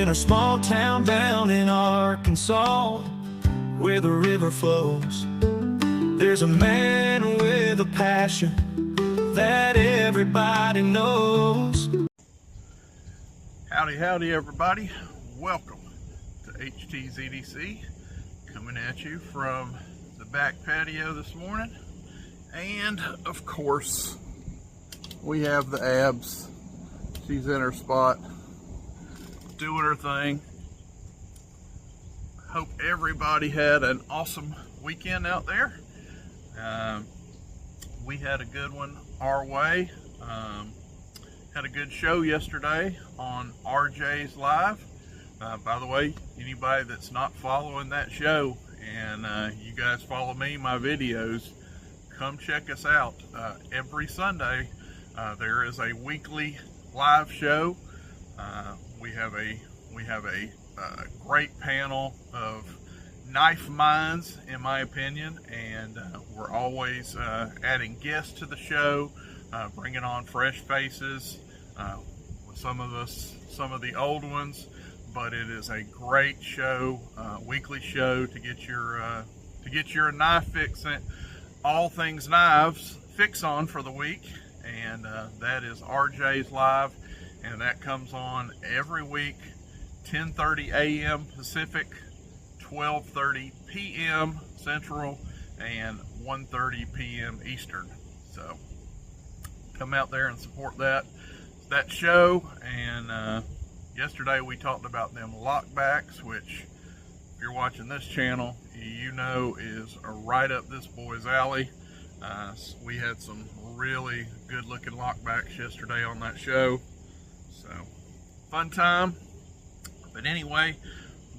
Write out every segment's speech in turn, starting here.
in a small town down in Arkansas, where the river flows, there's a man with a passion that everybody knows. Howdy, howdy everybody. Welcome to HTZDC, coming at you from the back patio this morning. And of course, we have the Abs. She's in her spot, doing her thing. Hope everybody had an awesome weekend out there. We had a good one our way. Had a good show yesterday on RJ's Live. By the way, anybody that's not following that show and you guys follow me, my videos, come check us out. Every Sunday there is a weekly live show. We have a great panel of knife minds, in my opinion, and we're always adding guests to the show, bringing on fresh faces. Some of the old ones, but it is a great show, weekly show to get your knife fixing, all things knives fix on for the week, and that is RJ's Live, and that comes on every week, 10:30 a.m. Pacific, 12:30 p.m. Central, and 1:30 p.m. Eastern. So come out there and support that show. And yesterday we talked about them lockbacks, which if you're watching this channel, you know is right up this boy's alley. We had some really good looking lockbacks yesterday on that show, so fun time. But anyway,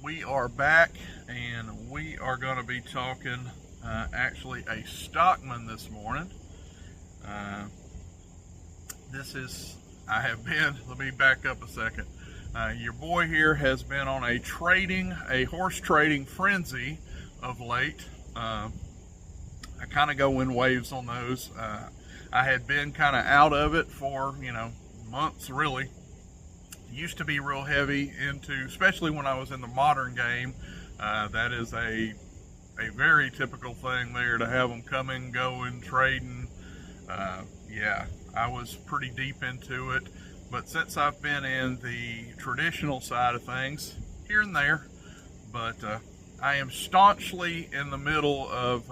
we are back and we are going to be talking actually a Stockman this morning. Let me back up a second. Your boy here has been on a horse trading frenzy of late. I kind of go in waves on those. I had been kind of out of it for, months really. Used to be real heavy into, especially when I was in the modern game. That is a very typical thing there to have them coming, going, trading. Yeah, I was pretty deep into it. But since I've been in the traditional side of things, here and there, but I am staunchly in the middle of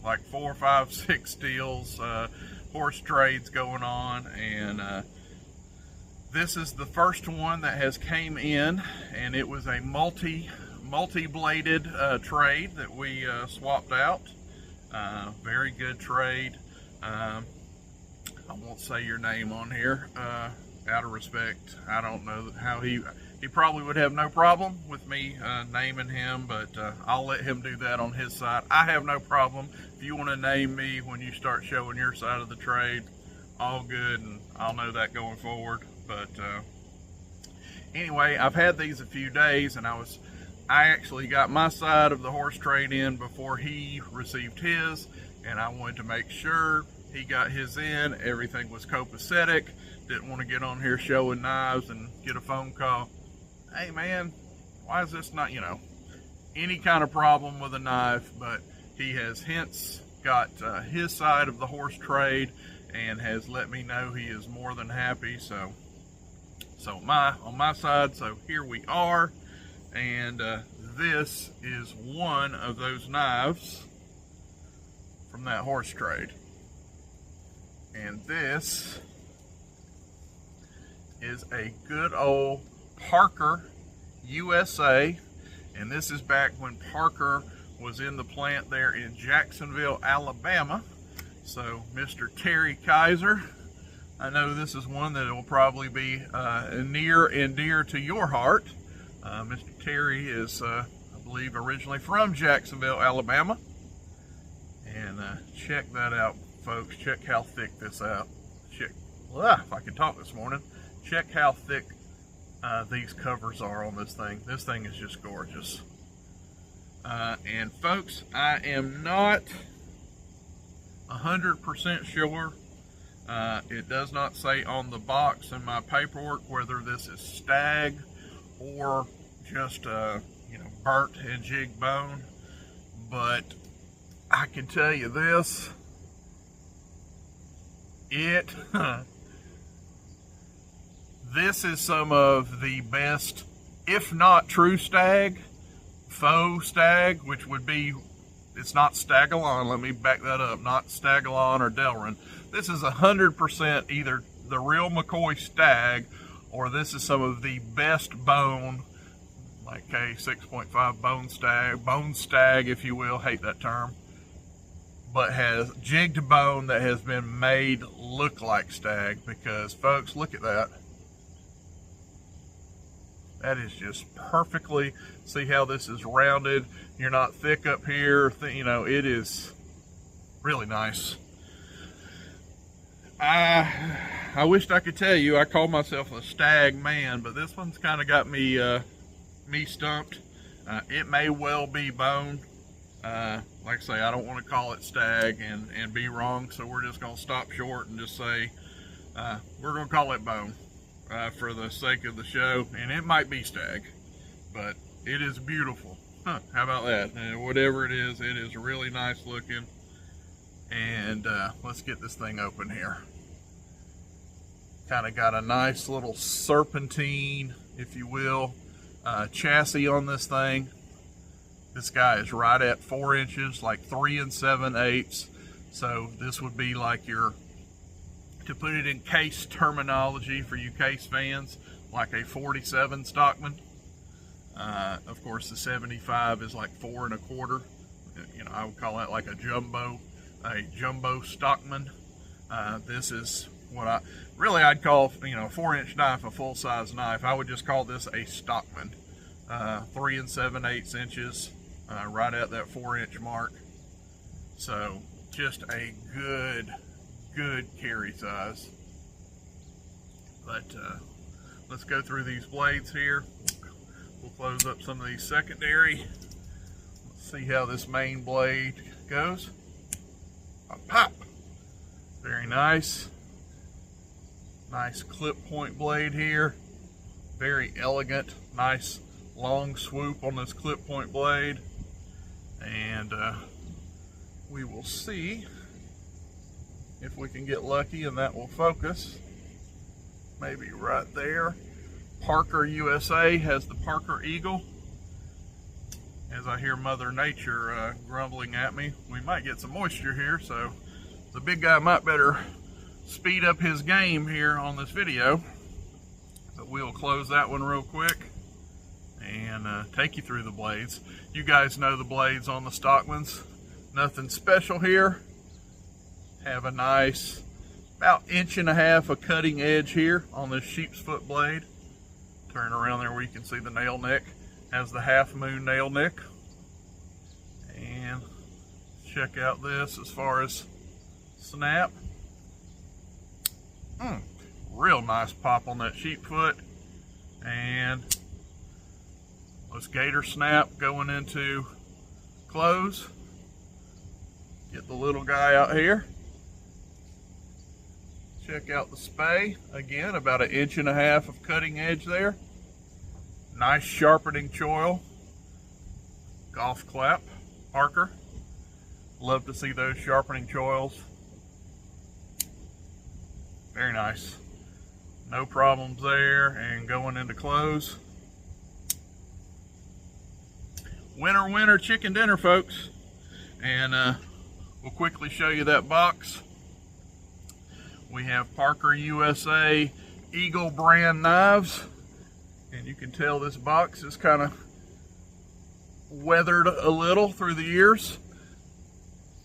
like 4, 5, 6 deals, horse trades going on, and this is the first one that has came in, and it was a multi-bladed trade that we swapped out. Very good trade. I won't say your name on here out of respect. I don't know how he probably would have no problem with me naming him, but I'll let him do that on his side. I have no problem. If you want to name me when you start showing your side of the trade, all good, and I'll know that going forward. But anyway, I've had these a few days, and I actually got my side of the horse trade in before he received his, and I wanted to make sure he got his in, everything was copacetic. Didn't want to get on here showing knives and get a phone call. Hey man, why is this not, any kind of problem with a knife? But he has hence got his side of the horse trade and has let me know he is more than happy. So on my side, so here we are. And this is one of those knives from that horse trade. And this is a good old Parker USA, and this is back when Parker was in the plant there in Jacksonville, Alabama. So Mr. Terry Kaiser, I know this is one that will probably be near and dear to your heart. Mr. Terry is, I believe, originally from Jacksonville, Alabama. And check that out, folks. Check how thick this out. If I can talk this morning. Check how thick these covers are on this thing. This thing is just gorgeous. And folks, I am not 100% sure. It does not say on the box in my paperwork whether this is stag or just burnt and jigged bone. But I can tell you this, this is some of the best, if not true stag, faux stag, which would be, it's not Stagallon, let me back that up, not Stagallon or Delrin. This is 100% either the real McCoy stag, or this is some of the best bone, like K6.5 bone stag, if you will, hate that term, but has jigged bone that has been made look like stag. Because folks, look at that. That is just perfectly, see how this is rounded, you're not thick up here, it is really nice. I wished I could tell you I call myself a stag man, but this one's kind of got me stumped. It may well be bone. Like I say, I don't want to call it stag and be wrong, so we're just going to stop short and just say we're going to call it bone for the sake of the show. And it might be stag, but it is beautiful. How about that? And whatever it is really nice looking. And let's get this thing open here. Kind of got a nice little serpentine, if you will, chassis on this thing. This guy is right at 4 inches, like 3 7/8. So this would be like your, to put it in case terminology for you case fans, like a 47 Stockman. Of course, the 75 is like 4 1/4. I would call that like a jumbo Stockman. This is what I'd call, 4-inch knife a full-size knife. I would just call this a Stockman. 3 7/8 inches, right at that 4-inch mark. So just a good carry size. But let's go through these blades here. We'll close up some of these secondary. Let's see how this main blade goes. Pop. Very nice. Nice clip point blade here. Very elegant. Nice long swoop on this clip point blade. And we will see if we can get lucky and that will focus. Maybe right there. Parker USA has the Parker Eagle. As I hear Mother Nature grumbling at me, we might get some moisture here, so the big guy might better speed up his game here on this video. But we'll close that one real quick and take you through the blades. You guys know the blades on the Stockmans. Nothing special here. Have a nice about 1.5 inches of cutting edge here on this sheep's foot blade. Turn around there where you can see the nail neck. Has the half moon nail nick. And check out this as far as snap. Real nice pop on that sheep foot. And let's gator snap going into close. Get the little guy out here. Check out the spay. Again, about 1.5 inches of cutting edge there. Nice sharpening choil. Golf clap, Parker. Love to see those sharpening choils. Very nice. No problems there. And going into close. Winner, winner, chicken dinner, folks. And we'll quickly show you that box. We have Parker USA Eagle brand knives. And you can tell this box is kind of weathered a little through the years.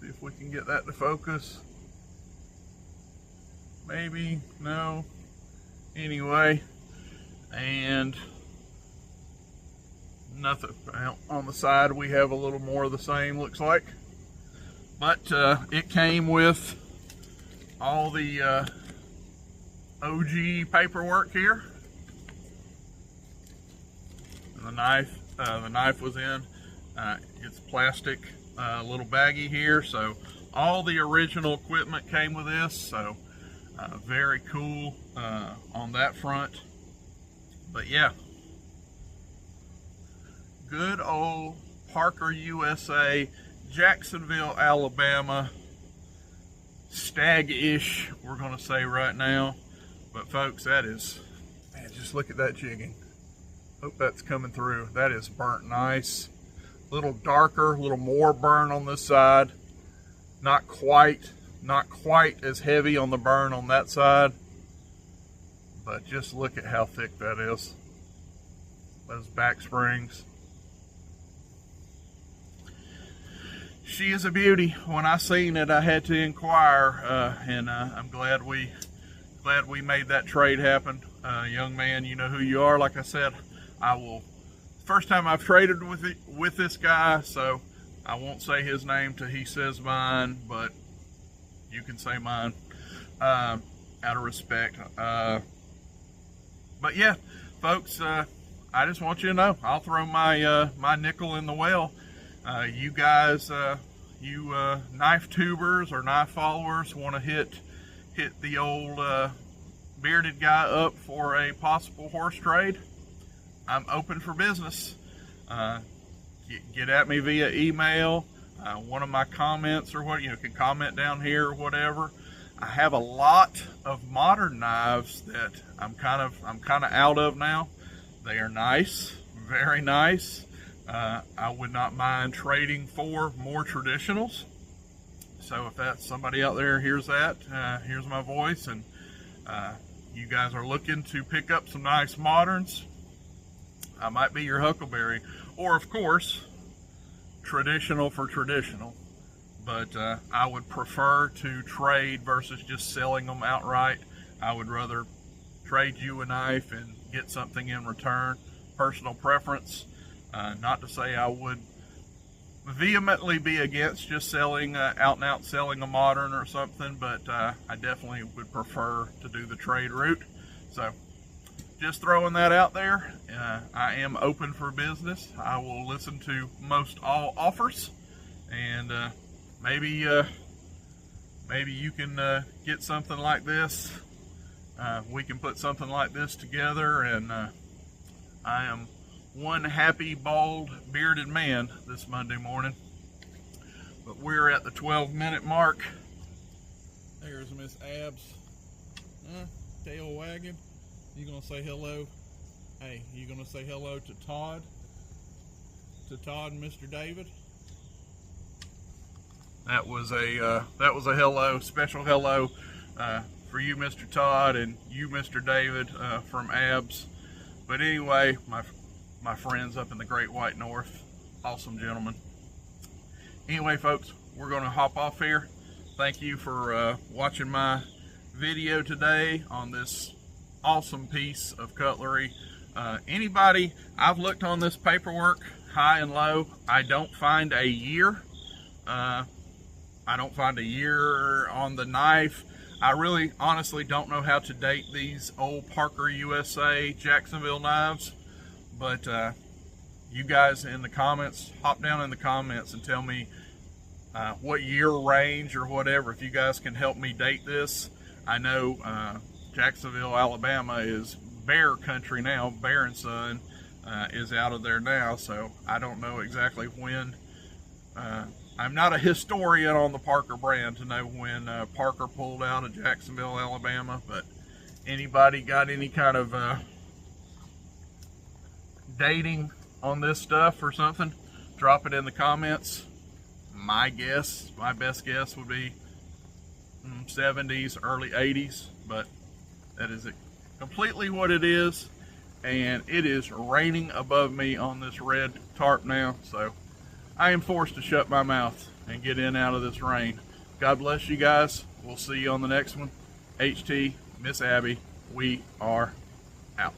See if we can get that to focus. Maybe, no. Anyway, and nothing on the side. We have a little more of the same, looks like. But it came with all the OG paperwork here. And the knife was in. It's plastic, little baggie here. So all the original equipment came with this. So very cool on that front. But yeah, good old Parker USA, Jacksonville, Alabama, stag-ish, we're gonna say right now. But folks, that is, man, just look at that jigging. Hope that's coming through. That is burnt nice. A little darker, a little more burn on this side. Not quite as heavy on the burn on that side. But just look at how thick that is. Those back springs. She is a beauty. When I seen it, I had to inquire, and I'm glad we made that trade happen. Young man, you know who you are. Like I said, first time I've traded with this guy, so I won't say his name till he says mine, but you can say mine out of respect. But yeah, folks, I just want you to know, I'll throw my my nickel in the well. You guys, you knife tubers or knife followers want to hit the old bearded guy up for a possible horse trade, I'm open for business. Get at me via email, one of my comments, or what, you can comment down here or whatever. I have a lot of modern knives that I'm kind of out of now. They are nice, very nice. I would not mind trading for more traditionals. So if that's somebody out there hears that, hears my voice, and you guys are looking to pick up some nice moderns, I might be your huckleberry. Or of course, traditional for traditional. But I would prefer to trade versus just selling them outright. I would rather trade you a knife and get something in return. Personal preference. Not to say I would vehemently be against just selling, out and out selling a modern or something, but I definitely would prefer to do the trade route. So just throwing that out there. I am open for business. I will listen to most all offers, and maybe you can get something like this. We can put something like this together, and I am one happy, bald, bearded man this Monday morning. But we're at the 12-minute mark. There's Miss Abs. Tail wagging. You gonna say hello? Hey, you gonna say hello to Todd? To Todd and Mr. David? That was a hello, special hello for you, Mr. Todd, and you, Mr. David, from Abs. But anyway, my friends up in the Great White North, awesome gentlemen. Anyway, folks, we're going to hop off here. Thank you for watching my video today on this awesome piece of cutlery. Anybody, I've looked on this paperwork high and low. I don't find a year. I don't find a year on the knife. I really honestly don't know how to date these old Parker USA Jacksonville knives. But you guys in the comments, hop down in the comments and tell me what year range or whatever, if you guys can help me date this. I know Jacksonville, Alabama is bear country now. Bear and Son is out of there now, so I don't know exactly when. I'm not a historian on the Parker brand to know when Parker pulled out of Jacksonville, Alabama, but anybody got any kind of dating on this stuff or something, drop it in the comments. My best guess would be 70s, early 80s, but that is completely what it is. And it is raining above me on this red tarp now, so I am forced to shut my mouth and get in and out of this rain. God bless you guys. We'll see you on the next one. HT, Miss Abby, we are out.